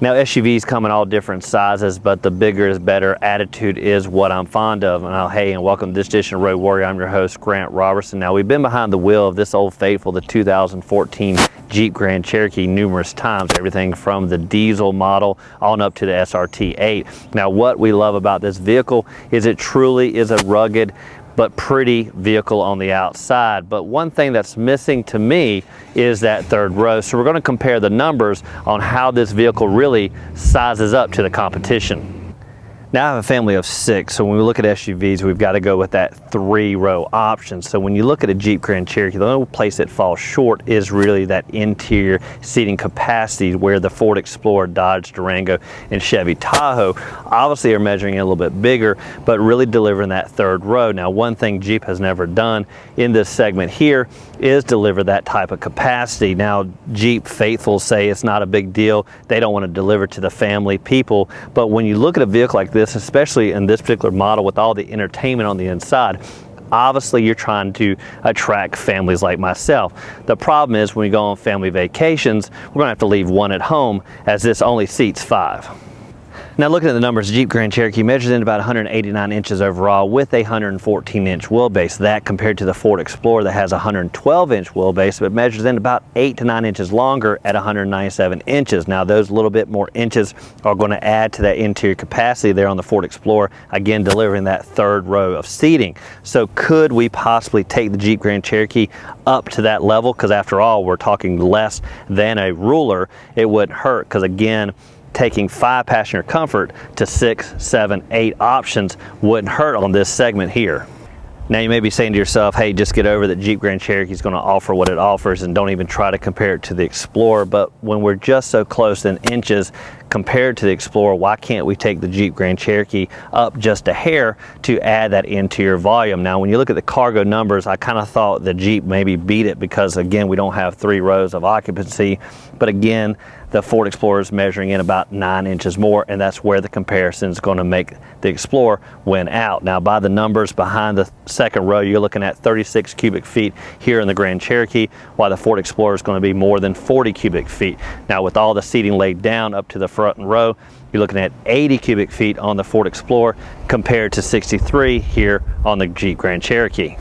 Now SUVs come in all different sizes, but the bigger is better attitude is what I'm fond of. And hey, and welcome to this edition of Road Warrior. I'm your host, Grant Robertson. Now we've been behind the wheel of this old faithful, the 2014 Jeep Grand Cherokee numerous times, everything from the diesel model on up to the SRT 8. Now what we love about this vehicle is it truly is a rugged but pretty vehicle on the outside. But one thing that's missing to me is that third row. So we're going to compare the numbers on how this vehicle really sizes up to the competition. Now I have a family of 6, so when we look at SUVs, we've got to go with that 3-row option. So when you look at a Jeep Grand Cherokee, the only place it falls short is really that interior seating capacity, where the Ford Explorer, Dodge Durango, and Chevy Tahoe obviously are measuring in a little bit bigger, but really delivering that third row. Now one thing Jeep has never done in this segment here is deliver that type of capacity. Now Jeep faithfuls say it's not a big deal, they don't want to deliver to the family people, but when you look at a vehicle like this, especially in this particular model with all the entertainment on the inside, obviously you're trying to attract families like myself. The problem is when we go on family vacations, we're going to have to leave one at home, as this only seats 5. Now looking at the numbers, Jeep Grand Cherokee measures in about 189 inches overall with a 114-inch wheelbase. That compared to the Ford Explorer that has a 112-inch wheelbase, but measures in about 8 to 9 inches longer at 197 inches. Now those little bit more inches are going to add to that interior capacity there on the Ford Explorer, again delivering that third row of seating. So could we possibly take the Jeep Grand Cherokee up to that level? Because after all, we're talking less than a ruler. It wouldn't hurt, because again, taking 5 passenger comfort to 6, 7, 8 options wouldn't hurt on this segment here. Now you may be saying to yourself, hey, just get over that Jeep Grand Cherokee is going to offer what it offers and don't even try to compare it to the Explorer. But when we're just so close in inches compared to the Explorer, why can't we take the Jeep Grand Cherokee up just a hair to add that interior volume? Now when you look at the cargo numbers, I kind of thought the Jeep maybe beat it, because again, we don't have 3 rows of occupancy, but again, the Ford Explorer is measuring in about 9 inches more, and that's where the comparison is going to make the Explorer win out. Now by the numbers behind the second row, you're looking at 36 cubic feet here in the Grand Cherokee, while the Ford Explorer is going to be more than 40 cubic feet. Now with all the seating laid down up to the front row, you're looking at 80 cubic feet on the Ford Explorer compared to 63 here on the Jeep Grand Cherokee.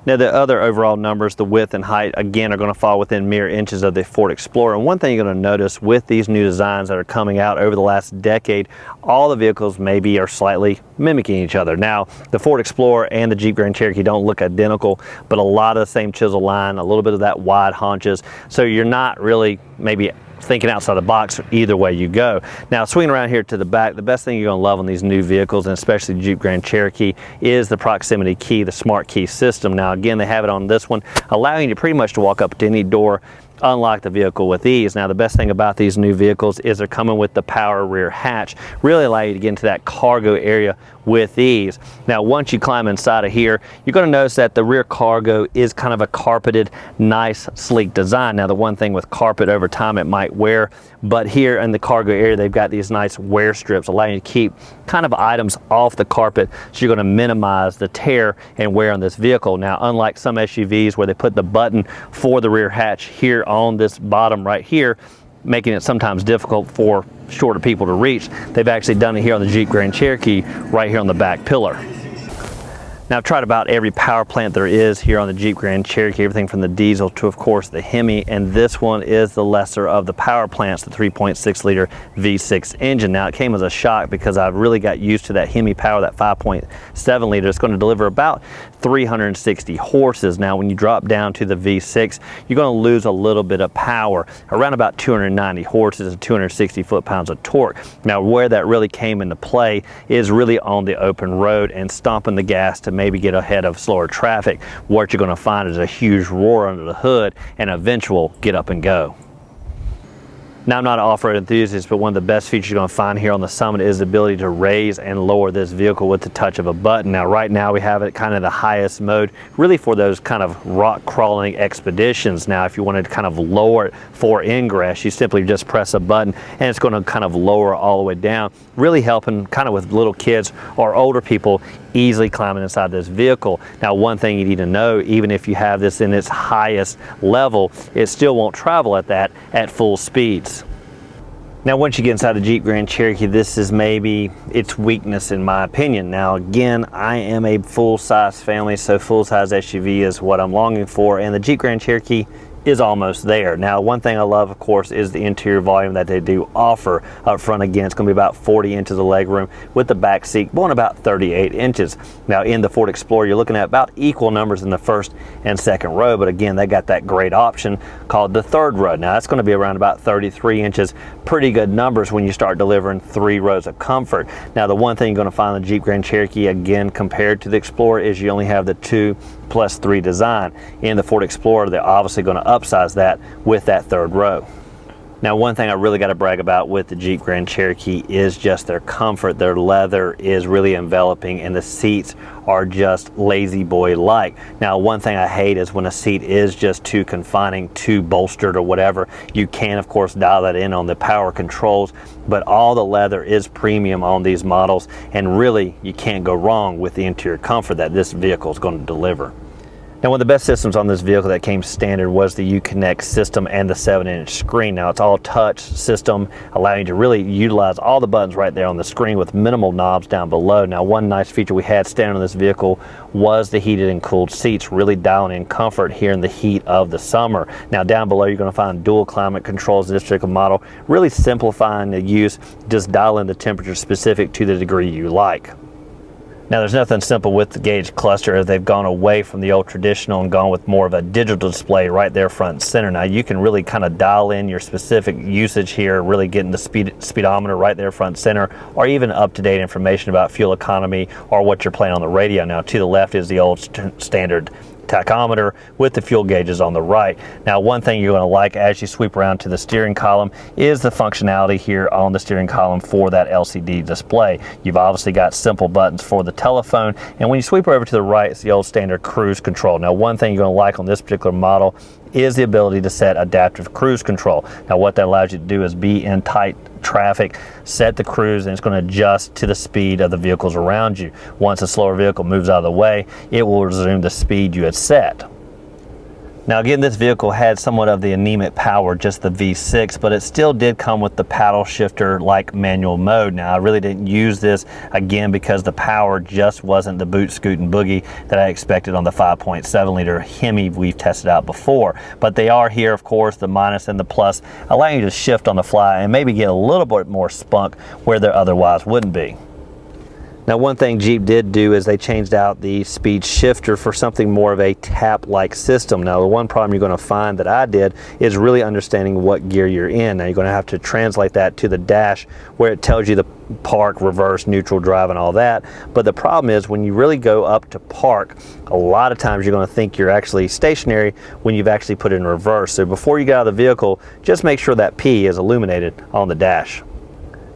Now the other overall numbers, the width and height, again are going to fall within mere inches of the Ford Explorer. And one thing you're going to notice with these new designs that are coming out over the last decade, all the vehicles maybe are slightly mimicking each other. Now the Ford Explorer and the Jeep Grand Cherokee don't look identical, but a lot of the same chisel line, a little bit of that wide haunches, so you're not really maybe thinking outside the box either way you go. Now swinging around here to the back, the best thing you're going to love on these new vehicles, and especially the Jeep Grand Cherokee, is the proximity key, the smart key system. Now again, they have it on this one, allowing you pretty much to walk up to any door, unlock the vehicle with ease. Now the best thing about these new vehicles is they're coming with the power rear hatch, really allow you to get into that cargo area with ease. Now once you climb inside of here, you're going to notice that the rear cargo is kind of a carpeted, nice, sleek design. Now the one thing with carpet, over time it might wear, but here in the cargo area they've got these nice wear strips allowing you to keep kind of items off the carpet, so you're going to minimize the tear and wear on this vehicle. Now unlike some SUVs where they put the button for the rear hatch here on this bottom right here, making it sometimes difficult for shorter people to reach, they've actually done it here on the Jeep Grand Cherokee right here on the back pillar. Now I've tried about every power plant there is here on the Jeep Grand Cherokee, everything from the diesel to of course the Hemi, and this one is the lesser of the power plants, the 3.6 liter V6 engine. Now it came as a shock because I've really got used to that Hemi power, that 5.7 liter. It's going to deliver about 360 horses. Now when you drop down to the V6, you're going to lose a little bit of power, around about 290 horses and 260 foot-pounds of torque. Now where that really came into play is really on the open road and stomping the gas to maybe get ahead of slower traffic. What you're going to find is a huge roar under the hood and eventual get up and go. Now, I'm not an off-road enthusiast, but one of the best features you're going to find here on the Summit is the ability to raise and lower this vehicle with the touch of a button. Now, right now we have it kind of the highest mode, really for those kind of rock crawling expeditions. Now, if you wanted to kind of lower it for ingress, you simply just press a button and it's going to kind of lower all the way down, really helping kind of with little kids or older people easily climbing inside this vehicle. Now, one thing you need to know, even if you have this in its highest level, it still won't travel at that at full speeds. Now once you get inside the Jeep Grand Cherokee, this is maybe its weakness in my opinion. Now again, I am a full-size family, so full-size SUV is what I'm longing for, and the Jeep Grand Cherokee is almost there. Now one thing I love, of course, is the interior volume that they do offer up front. Again, it's going to be about 40 inches of legroom with the back seat going about 38 inches. Now in the Ford Explorer, you're looking at about equal numbers in the first and second row, but again, they got that great option called the third row. Now that's going to be around about 33 inches. Pretty good numbers when you start delivering 3 rows of comfort. Now the one thing you're going to find in the Jeep Grand Cherokee, again, compared to the Explorer, is you only have the 2+3 design. In the Ford Explorer, they're obviously going to upsize that with that third row. Now one thing I really got to brag about with the Jeep Grand Cherokee is just their comfort. Their leather is really enveloping and the seats are just lazy boy like. Now one thing I hate is when a seat is just too confining, too bolstered or whatever. You can of course dial that in on the power controls, but all the leather is premium on these models, and really you can't go wrong with the interior comfort that this vehicle is going to deliver. Now one of the best systems on this vehicle that came standard was the Uconnect system and the 7-inch screen. Now it's all touch system, allowing you to really utilize all the buttons right there on the screen with minimal knobs down below. Now one nice feature we had standard on this vehicle was the heated and cooled seats, really dialing in comfort here in the heat of the summer. Now down below you're going to find dual climate controls in this particular model, really simplifying the use, just dial in the temperature specific to the degree you like. Now there's nothing simple with the gauge cluster, as they've gone away from the old traditional and gone with more of a digital display right there front and center. Now you can really kind of dial in your specific usage here, really getting the speedometer right there front and center, or even up-to-date information about fuel economy or what you're playing on the radio. Now to the left is the old standard tachometer with the fuel gauges on the right. Now one thing you're going to like as you sweep around to the steering column is the functionality here on the steering column for that LCD display. You've obviously got simple buttons for the telephone, and when you sweep over to the right, it's the old standard cruise control. Now one thing you're going to like on this particular model is the ability to set adaptive cruise control. Now what that allows you to do is be in tight traffic, set the cruise, and it's going to adjust to the speed of the vehicles around you. Once a slower vehicle moves out of the way, it will resume the speed you had set. Now again, this vehicle had somewhat of the anemic power, just the V6, but it still did come with the paddle shifter like manual mode. Now I really didn't use this again because the power just wasn't the boot, scoot, and boogie that I expected on the 5.7 liter Hemi we've tested out before. But they are here, of course, the minus and the plus, allowing you to shift on the fly and maybe get a little bit more spunk where there otherwise wouldn't be. Now one thing Jeep did do is they changed out the speed shifter for something more of a tap-like system. Now the one problem you're going to find that I did is really understanding what gear you're in. Now you're going to have to translate that to the dash where it tells you the park, reverse, neutral, drive, and all that. But the problem is when you really go up to park, a lot of times you're going to think you're actually stationary when you've actually put it in reverse. So before you get out of the vehicle, just make sure that P is illuminated on the dash.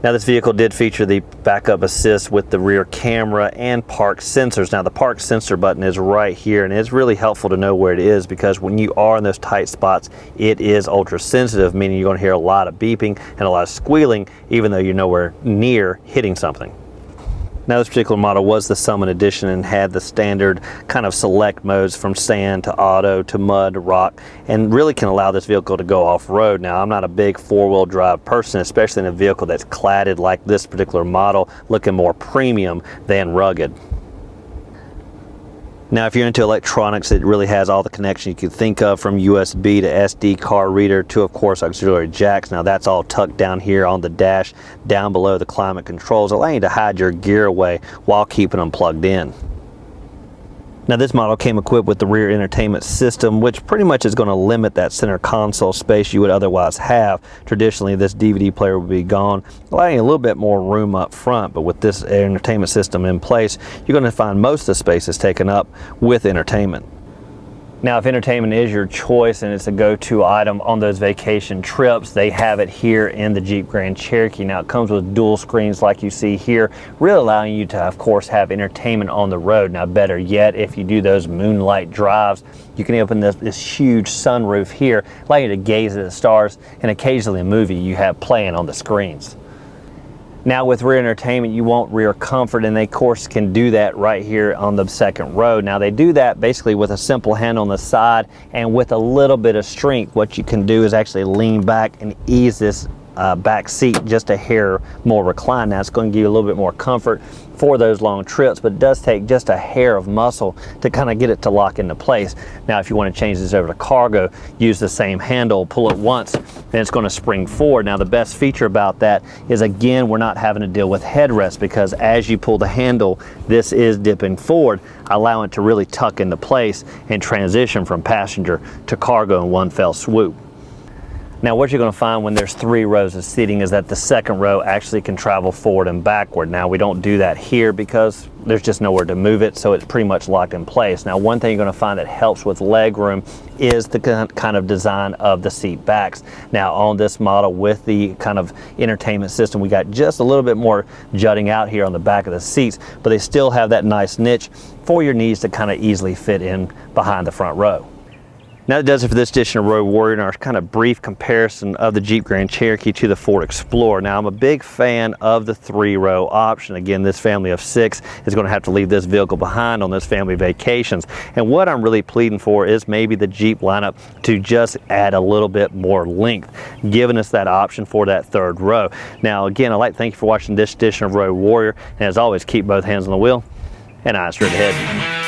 Now this vehicle did feature the backup assist with the rear camera and park sensors. Now the park sensor button is right here, and it's really helpful to know where it is because when you are in those tight spots, it is ultra sensitive, meaning you're going to hear a lot of beeping and a lot of squealing even though you're nowhere near hitting something. Now this particular model was the Summit Edition and had the standard kind of select modes from sand to auto to mud to rock, and really can allow this vehicle to go off-road. Now I'm not a big four-wheel drive person, especially in a vehicle that's cladded like this particular model, looking more premium than rugged. Now if you're into electronics, it really has all the connections you could think of, from USB to SD card reader to of course auxiliary jacks. Now that's all tucked down here on the dash, down below the climate controls, allowing you to hide your gear away while keeping them plugged in. Now this model came equipped with the rear entertainment system, which pretty much is going to limit that center console space you would otherwise have. Traditionally this DVD player would be gone, allowing you a little bit more room up front, but with this entertainment system in place, you're going to find most of the space is taken up with entertainment. Now if entertainment is your choice and it's a go-to item on those vacation trips, they have it here in the Jeep Grand Cherokee. Now it comes with dual screens like you see here, really allowing you to of course have entertainment on the road. Now better yet, if you do those moonlight drives, you can open this huge sunroof here, allow you to gaze at the stars and occasionally a movie you have playing on the screens. Now with rear entertainment, you want rear comfort, and they of course can do that right here on the second row. Now they do that basically with a simple hand on the side, and with a little bit of strength, what you can do is actually lean back and ease this back seat just a hair more reclined. Now it's going to give you a little bit more comfort for those long trips, but it does take just a hair of muscle to kind of get it to lock into place. Now if you want to change this over to cargo, use the same handle, pull it once, and it's going to spring forward. Now the best feature about that is, again, we're not having to deal with headrest, because as you pull the handle, this is dipping forward, allowing it to really tuck into place and transition from passenger to cargo in one fell swoop. Now what you're going to find when there's 3 rows of seating is that the second row actually can travel forward and backward. Now we don't do that here because there's just nowhere to move it, so it's pretty much locked in place. Now one thing you're going to find that helps with leg room is the kind of design of the seat backs. Now on this model with the kind of entertainment system, we got just a little bit more jutting out here on the back of the seats, but they still have that nice niche for your knees to kind of easily fit in behind the front row. Now that does it for this edition of Road Warrior and our kind of brief comparison of the Jeep Grand Cherokee to the Ford Explorer. Now I'm a big fan of the 3-row option. Again, this family of 6 is going to have to leave this vehicle behind on those family vacations. And what I'm really pleading for is maybe the Jeep lineup to just add a little bit more length, giving us that option for that 3rd row. Now again, I'd like to thank you for watching this edition of Road Warrior, and as always, keep both hands on the wheel and eyes straight ahead.